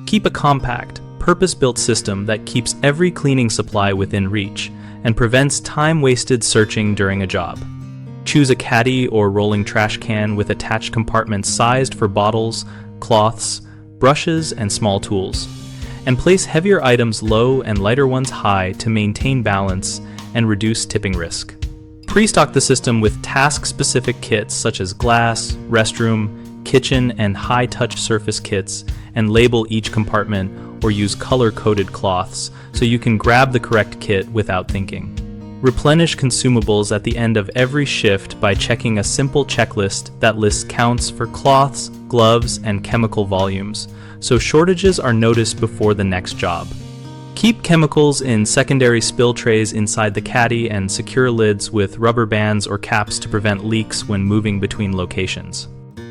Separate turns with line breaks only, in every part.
Keep a compact, purpose-built system that keeps every cleaning supply within reach and prevents time-wasted searching during a job. Choose a caddy or rolling trash can with attached compartments sized for bottles, cloths, brushes, and small tools. And place heavier items low and lighter ones high to maintain balance and reduce tipping risk. Pre-stock the system with task-specific kits such as glass, restroom, kitchen, and high-touch surface kits, and label each compartment or use color-coded cloths so you can grab the correct kit without thinking. Replenish consumables at the end of every shift by checking a simple checklist that lists counts for cloths, gloves, and chemical volumes, so shortages are noticed before the next job. Keep chemicals in secondary spill trays inside the caddy and secure lids with rubber bands or caps to prevent leaks when moving between locations.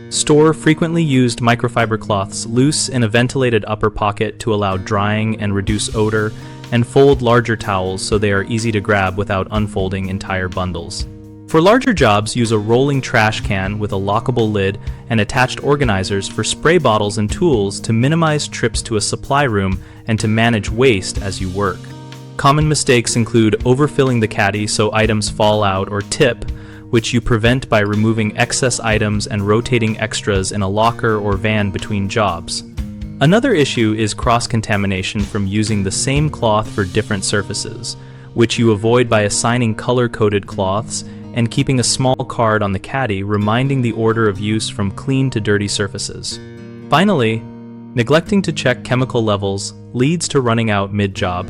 Store frequently used microfiber cloths loose in a ventilated upper pocket to allow drying and reduce odor, and fold larger towels so they are easy to grab without unfolding entire bundles. For larger jobs, use a rolling trash can with a lockable lid and attached organizers for spray bottles and tools to minimize trips to a supply room and to manage waste as you work. Common mistakes include overfilling the caddy so items fall out or tip, which you prevent by removing excess items and rotating extras in a locker or van between jobs. Another issue is cross-contamination from using the same cloth for different surfaces, which you avoid by assigning color-coded cloths and keeping a small card on the caddy reminding the order of use from clean to dirty surfaces. Finally, neglecting to check chemical levels leads to running out mid-job,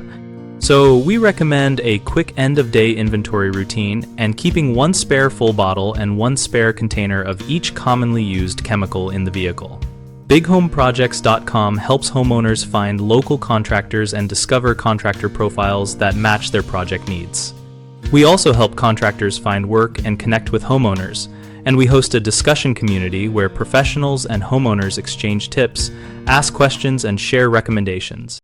so we recommend a quick end-of-day inventory routine and keeping one spare full bottle and one spare container of each commonly used chemical in the vehicle. BigHomeProjects.com helps homeowners find local contractors and discover contractor profiles that match their project needs. We also help contractors find work and connect with homeowners, and we host a discussion community where professionals and homeowners exchange tips, ask questions, and share recommendations.